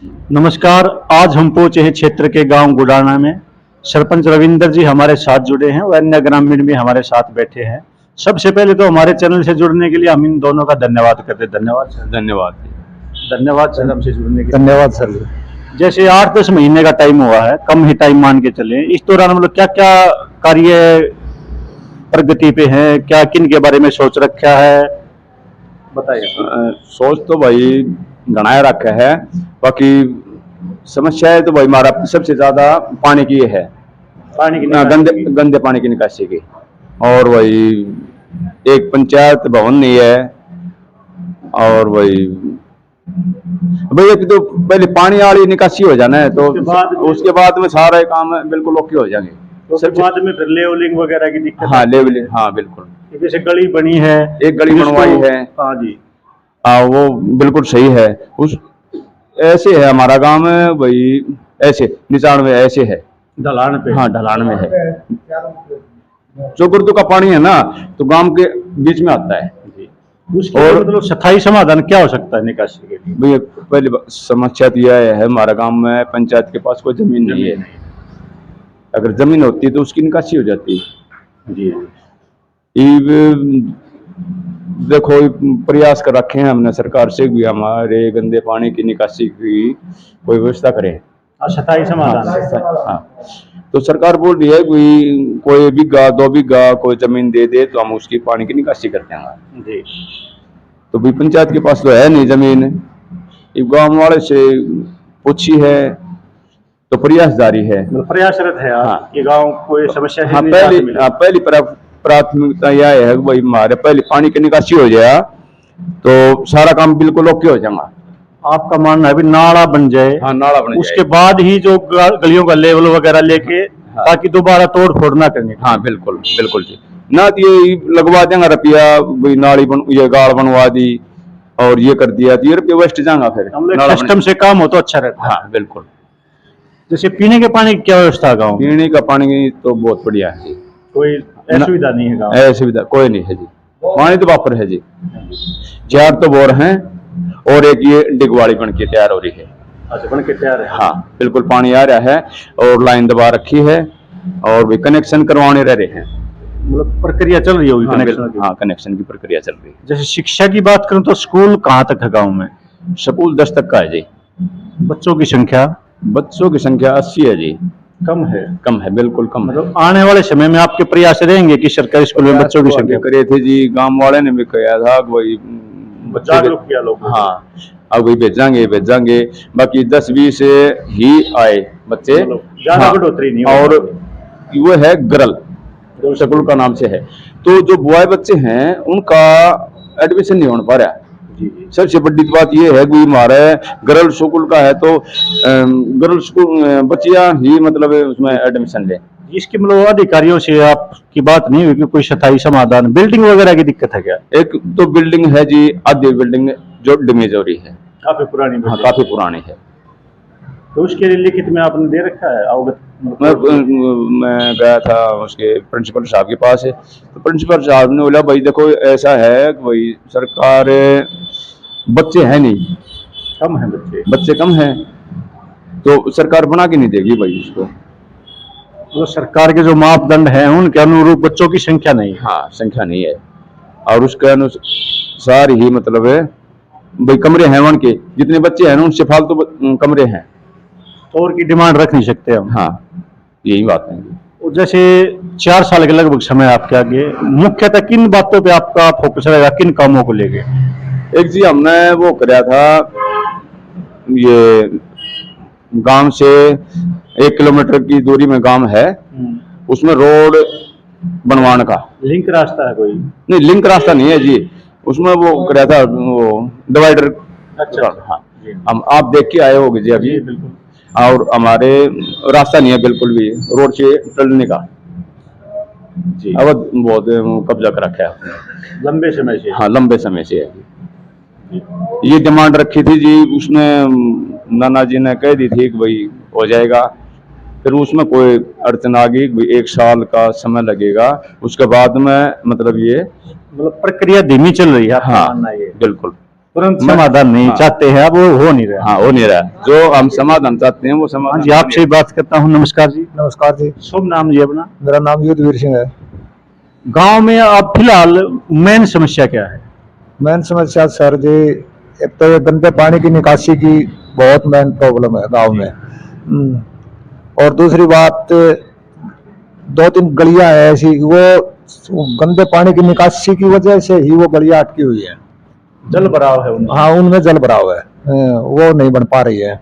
नमस्कार। आज हम पहुंचे हैं क्षेत्र के गांव गुडाना में। सरपंच रविंदर जी हमारे साथ जुड़े हैं और अन्य ग्रामीण भी हमारे साथ बैठे हैं। सबसे पहले तो हमारे चैनल से जुड़ने के लिए हम इन दोनों का धन्यवाद करते हैं। धन्यवाद सर। धन्यवाद। धन्यवाद सर हमसे जुड़ने के लिए। धन्यवाद सर। जैसे 8-10 महीने का टाइम हुआ है, कम ही टाइम मान के चले, इस दौरान हम लोग क्या क्या कार्य प्रगति पे हैं, क्या किन के बारे में सोच रखा है, बताइए। सोच तो भाई गणाया रखा है, बाकी समस्या है तो भाई हमारा सबसे ज्यादा पानी की है, पानी की गंदे पानी की निकासी की। और वही एक पंचायत भवन नहीं है, और वही भाई एक तो पहले पानी वाली निकासी हो जाना है, तो उसके बाद में सारे काम बिल्कुल ओके हो जाएंगे। सबसे बाद में फिर लेवलिंग वगैरह की दिक्कत। हाँ लेवलिंग, हाँ बिल्कुल। जैसे गली बनी है, एक गली बनवाई है। हाँ जी, हाँ वो बिल्कुल सही है। उस ऐसे है हमारा गांव में भाई, ऐसे निचाण में ऐसे है, ढलान पे। हाँ ढलान में है। चौकुर्दू का पानी है ना, तो गांव के बीच में आता है। उसके और मतलब स्थायी समाधान क्या हो सकता है निकासी के लिए? भैया पहले समस्या तो यह है, हमारा गांव में पंचायत के पास कोई जमीन नहीं है। अगर जमीन होती तो उसकी निकासी हो जाती जी। देखो प्रयास कर रखे हैं हमने सरकार से भी, हमारे गंदे पानी की निकासी की कोई व्यवस्था करें, अस्थायी समाधान। हाँ, तो सरकार बोल रही है कोई बीघा 2 बीघा कोई जमीन दे दे तो हम उसकी पानी की निकासी करते हैं जी। तो भी पंचायत के पास तो है नहीं जमीन, गांव वाले से पूछी है तो प्रयास जारी है, प्रयासरत है। हाँ, ये गांव कोई समस्या। हाँ पहली प्राथमिकता यह है भाई हमारे पहले पानी की निकासी हो जाए तो सारा काम बिल्कुल ओके हो जाएगा। आपका मानना है अभी नाला बन जाए? हाँ नाला बन जाए, उसके बाद ही जो गलियों का लेवल वगैरह लेके, हाँ, ताकि दोबारा तोड़ फोड़ ना करनी। हाँ बिल्कुल बिल्कुल जी, ना तो ये लगवा देंगे रुपया, नाली ये गाड़ बनवा दी और ये कर दिया तो ये रुपया वेस्ट जाएगा। फिर सिस्टम से काम हो तो अच्छा रहता। हाँ बिल्कुल। जैसे पीने के पानी की क्या व्यवस्था है गाँव? पीने का पानी तो बहुत बढ़िया है जी, कोई असुविधा नहीं है गाँव? असुविधा कोई नहीं है जी, पानी तो वापर है जी। 4 तो बोर हैं और एक ये डिगवाड़ी बन के तैयार हो रही है। अच्छा, बन के तैयार है। हाँ बिल्कुल, पानी आ रहा है और लाइन दबा रखी है और भी कनेक्शन करवाने रह रहे हैं, मतलब प्रक्रिया चल रही होगी। हाँ, कनेक्शन की प्रक्रिया चल रही है। जैसे शिक्षा की बात करूं तो स्कूल कहाँ तक है गाँव में? स्कूल 10 तक का है जी। बच्चों की संख्या? बच्चों की संख्या 80 है जी। कम है? कम है, बिल्कुल कम है। मतलब आने वाले समय में आपके प्रयास रहेंगे कि सरकारी स्कूल में बच्चों की संख्या करे थे जी, गांव वाले ने भी कहा था वही जागरूक किया लोग। हाँ अब वही भेजांगे बाकी 10-20 ही आए बच्चे, ज्यादा बढ़ोतरी नहीं। और वो है गरल स्कूल का नाम से है, तो जो बॉय बच्चे हैं उनका एडमिशन नहीं हो पा रहा। सबसे बड़ी बात यह है कि हमारे गर्ल स्कूल का है तो गर्ल स्कूल बच्चियां ही मतलब उसमें एडमिशन ले। इसके मतलब अधिकारियों से आपकी बात नहीं हुई कि कोई स्थायी समाधान? बिल्डिंग वगैरह की दिक्कत है क्या? एक तो बिल्डिंग है जी, आधी बिल्डिंग जो डैमेज हो रही है, काफी पुरानी। हाँ काफी पुरानी है। तो उसके लिए लिखित में आपने दे रखा है अवगत? मैं गया था उसके प्रिंसिपल साहब के पास है, तो प्रिंसिपल साहब ने बोला भाई देखो ऐसा है कि भाई सरकार बच्चे हैं नहीं, कम है बच्चे कम हैं तो सरकार बना के नहीं देगी भाई उसको। तो सरकार के जो मापदंड हैं उनके अनुरूप बच्चों की संख्या नहीं है। हाँ संख्या नहीं है, और उसके अनुसार ही मतलब है भाई कमरे हैं उनके, जितने बच्चे हैं उनसे फालतू कमरे हैं, और की डिमांड रख नहीं सकते हम। हाँ यही बात है। जैसे 4 साल के लगभग समय आपके आगे, मुख्यतः किन बातों पे आपका फोकस रहेगा, किन कामों को लेके? एक जी हमने वो कराया था, ये गांव से 1 किलोमीटर की दूरी में गांव है, उसमें रोड बनवाने का। लिंक रास्ता है कोई? नहीं लिंक रास्ता नहीं है जी, उसमें वो कराया था वो डिवाइडर। अच्छा हाँ हम आप देख के आए होगे जी अभी। बिल्कुल। और हमारे रास्ता नहीं है बिल्कुल भी रोड से टलने का जी, अब बहुत कब्जा कर रखा है लंबे समय से। हाँ लंबे समय से है। ये डिमांड रखी थी जी, उसमें नाना जी ने कह दी थी कि भाई हो जाएगा, फिर उसमें कोई अड़चन आ गई, 1 साल का समय लगेगा, उसके बाद में मतलब ये प्रक्रिया धीमी चल रही है। हाँ ये बिल्कुल। तुरंत समाधान नहीं हाँ। चाहते हैं, अब वो हो नहीं रहा। हाँ, हो नहीं रहा है। जो हम समाधान चाहते हैं वो हाँ समाधान जी, आपसे ही बात करता हूँ। नमस्कार जी। नमस्कार जी। शुभ नाम जी अपना? मेरा नाम युद्धवीर सिंह है। गांव में अब फिलहाल मेन समस्या क्या है? मेन समस्या सर जी, एक तो ये गंदे पानी की निकासी की बहुत मेन प्रॉब्लम है गांव में। और दूसरी बात, 2-3 गलियां हैं ऐसी, वो गंदे पानी की निकासी की वजह से ही वो गलियां अटकी हुई है। जल भराव है उनमें। हाँ, उनमें जल भराव है। वो नहीं बन पा रही है।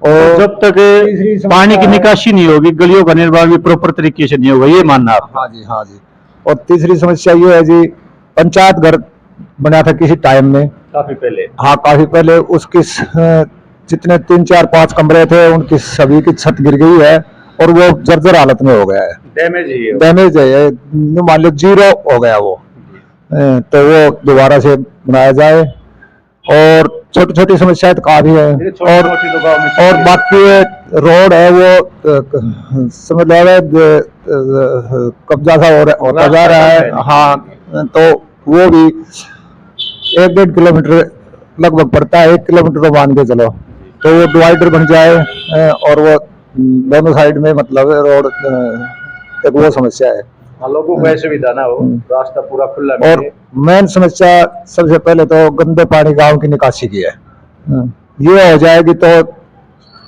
और जब तक तीसरी समस्या पानी की है- निकासी नहीं होगी, गलियों का निर्माण भी प्रॉपर तरीके से नहीं होगा, ये मानना आप? हाँ जी, हाँ जी। और तीसरी समस्या ये है जी, पंचायत घर बना था किसी टाइम में, काफी पहले। हाँ काफी पहले। उसकी जितने 3-4-5 कमरे थे उनकी सभी की छत गिर गई है और वो जर्जर हालत में हो गया है। डैमेज ही है। डैमेज है, मान लो 0 हो गया वो। तो वो दोबारा से बनाया जाए। और छोटी छोटी समस्याएं तो काफी है। और बाकी रोड है वो समझ लो कब्जा सा होता जा रहा है। हाँ, तो वो भी 1-1.5 किलोमीटर लगभग पड़ता है। 1 किलोमीटर तो मान के चलो, तो वो डिवाइडर बन जाए और वो दोनों साइड में मतलब रोड, एक वो समस्या है। लोगों को सुविधा ना हो, रास्ता पूरा खुला और मिले। मेन समस्या सबसे पहले तो गंदे पानी गांव की निकासी की है। ये हो जाएगी तो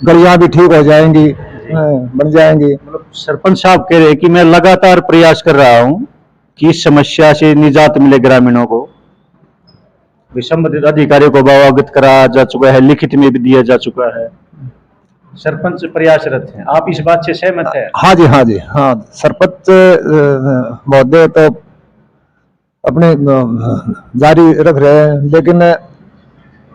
गलियां भी ठीक हो जाएंगी, बन जाएंगी। मतलब सरपंच साहब कह रहे हैं कि मैं लगातार प्रयास कर रहा हूं कि इस समस्या से निजात मिले ग्रामीणों को। संबंधित अधिकारियों को अवगत कराया जा चुका है, लिखित में भी दिया जा चुका है। सरपंच प्रयासरत हैं, आप इस बात से सहमत हैं? हाँ जी, हाँ जी, हाँ। सरपंच महोदय तो अपने जारी रख रहे हैं, लेकिन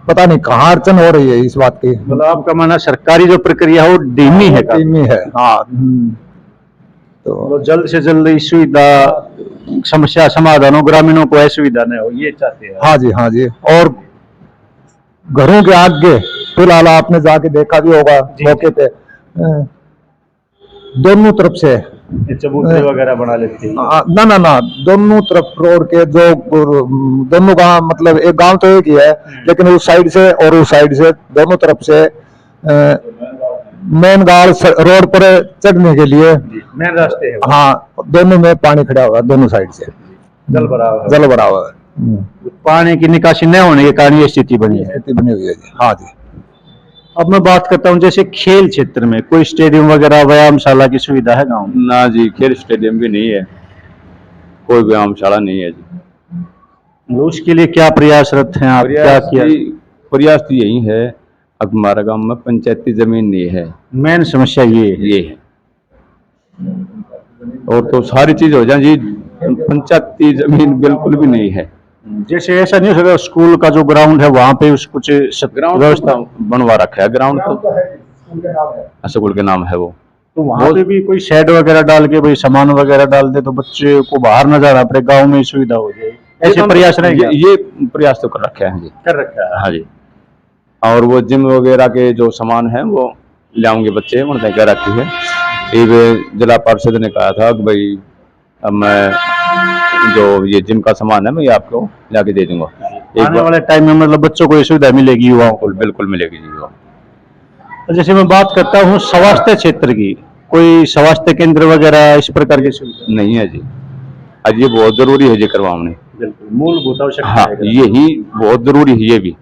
पता नहीं कहाँ अड़चन हो रही है इस बात की। मतलब आपका मानना सरकारी जो प्रक्रिया है वो धीमी है? धीमी है, हाँ। तो जल्द से जल्द इस सुविधा समस्या समाधान हो, ग्रामीणों को असुविधा न हो, ये चाहते हैं? हाँ जी, हाँ जी। और घरों के आगे फिलहाल आपने जाके देखा भी होगा मौके पे, दोनों तरफ से चबूतरे वगैरह बना लेते हैं। ना ना ना, दोनों तरफ रोड के जो दोनों गांव, मतलब एक गांव तो एक ही है, लेकिन उस साइड से और उस साइड से दोनों तरफ से मेन गांव रोड पर चढ़ने के लिए मेन रास्ते हैं। हाँ, दोनों में पानी खड़ा हुआ है, दोनों साइड से जल भरा हुआ है। जल भरा हुआ है। पानी की निकासी न होने के कारण ये स्थिति बनी है। स्थिति बनी हुई है जी। हाँ जी। अब मैं बात करता हूँ, जैसे खेल क्षेत्र में कोई स्टेडियम वगैरह, व्यायामशाला की सुविधा है गांव में? ना जी, खेल स्टेडियम भी नहीं है, कोई व्यायामशाला नहीं है जी। मतलब उसके लिए क्या प्रयासरत हैं आप? क्या किया? प्रयास तो यही है, अब हमारा गांव में पंचायती जमीन नहीं है। मेन समस्या ये है। और तो सारी चीज हो जाए जी, पंचायती जमीन बिल्कुल भी नहीं है। जैसे ऐसा नहीं हो सकता स्कूल का जो ग्राउंड है वहां पे कुछ ग्राउंड व्यवस्था? बनवा रखा है, ग्राउंड तो स्कूल के नाम है वो। तो वहां पे भी कोई शेड वगैरह डाल के भाई सामान वगैरह डाल दे तो बच्चे को बाहर न जाना पड़े, गांव में ही सुविधा हो जाए, ऐसे प्रयास रहेंगे? ये प्रयास तो कर रखे हैं जी। कर रखा है? हाँ जी। और वो जिम वगैरह के जो सामान है वो लाएंगे बच्चे, उन्होंने कह रखी है। ये जिला पार्षद ने कहा था कि भाई अब मैं जो ये जिम का सामान है मैं आपको लाके दे दूंगा। आने वाले टाइम में मतलब बच्चों को ये सुविधा मिलेगी, युवाओं को? बिल्कुल मिलेगी जी। तो जैसे मैं बात करता हूँ स्वास्थ्य क्षेत्र की, कोई स्वास्थ्य केंद्र वगैरह इस प्रकार की सुविधा नहीं है जी। आज ये बहुत जरूरी है जी करवाने। बिल्कुल मूलभूत आवश्यकता हाँ, है। यही बहुत जरूरी है ये भी।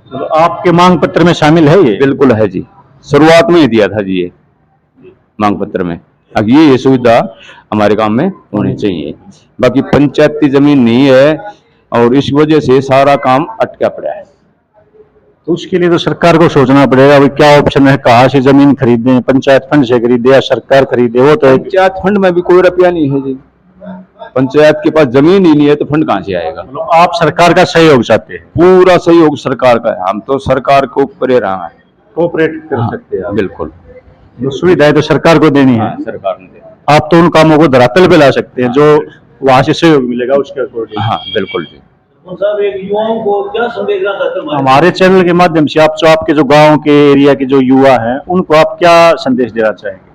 मतलब आपके मांग पत्र में शामिल है ये? बिल्कुल है जी, शुरुआत में ही दिया था जी ये मांग पत्र में। अब ये सुविधा हमारे गांव में होनी चाहिए। बाकी पंचायती जमीन नहीं है और इस वजह से सारा काम अटका पड़ा है। तो उसके लिए तो सरकार को सोचना पड़ेगा भाई क्या ऑप्शन है, कहाँ से जमीन खरीदें, पंचायत फंड से खरीदे या सरकार खरीदे? वो तो पंचायत फंड में भी कोई रुपया नहीं है जी। पंचायत के पास जमीन ही नहीं है तो फंड कहाँ से आएगा? मतलब आप सरकार का सहयोग चाहते हैं? पूरा सहयोग सरकार का है, हम तो सरकार को ऊपर रहा है, कोऑपरेट कर सकते हैं? बिल्कुल। जो सुविधाएं तो सरकार को देनी है, सरकार ने आप तो उन कामों को धरातल पे ला सकते हैं जो वहां से सहयोग मिलेगा उसके अकॉर्डिंग। हाँ बिल्कुल जी। एक युवाओं को क्या संदेश देना चाहते हैं? हमारे चैनल के माध्यम से आप जो आपके जो गांव के एरिया के जो युवा हैं उनको आप क्या संदेश देना चाहेंगे?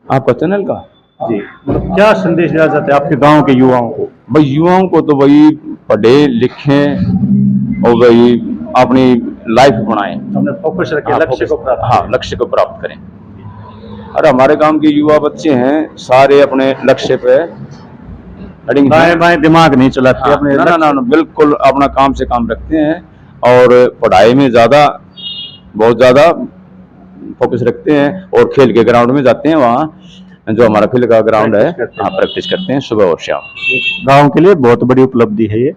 आपका चैनल का जी, मतलब क्या संदेश देना चाहते हैं आपके गांव के युवाओं को? भाई युवाओं को तो भाई पढ़े लिखें और वही अपनी लाइफ बनाएं। हमने फोकस रखे लक्ष्य को प्राप्त हाँ, लक्ष्य को प्राप्त करें। और हमारे गांव के युवा बच्चे हैं सारे अपने लक्ष्य पे अड़िग हैं। दाएं बाएं दिमाग नहीं चलाते हाँ, अपने ना ना ना ना, बिल्कुल अपना काम से काम रखते हैं और पढ़ाई में बहुत ज्यादा फोकस रखते हैं और खेल के ग्राउंड में जाते हैं। वहाँ जो हमारा फील्ड का ग्राउंड है, हाँ, प्रैक्टिस करते हैं सुबह और शाम। गांव के लिए बहुत बड़ी उपलब्धि है ये।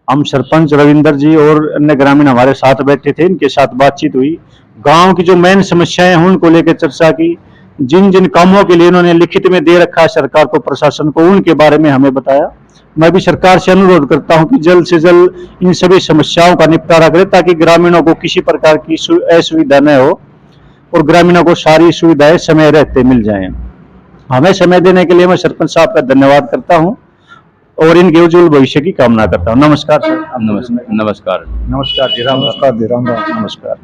हम सरपंच रविंदर जी और अन्य ग्रामीण हमारे साथ बैठे थे, इनके साथ बातचीत हुई, गांव की जो मेन समस्याएं हैं उनको लेकर चर्चा की, जिन जिन कामों के लिए इन्होंने लिखित में दे रखा है सरकार को, प्रशासन को, उनके बारे में हमें बताया। मैं भी सरकार से अनुरोध करता हूं कि जल्द से जल्द इन सभी समस्याओं का निपटारा करे ताकि ग्रामीणों को किसी प्रकार की असुविधा न हो और ग्रामीणों को सारी सुविधाएं समय रहते मिल जाएं। हमें समय देने के लिए मैं सरपंच साहब का धन्यवाद करता हूं और इनके उज्जवल भविष्य की कामना करता हूं। नमस्कार सर। नमस्कार। नमस्कार जी, राम नमस्कार जी, राम राम। नमस्कार।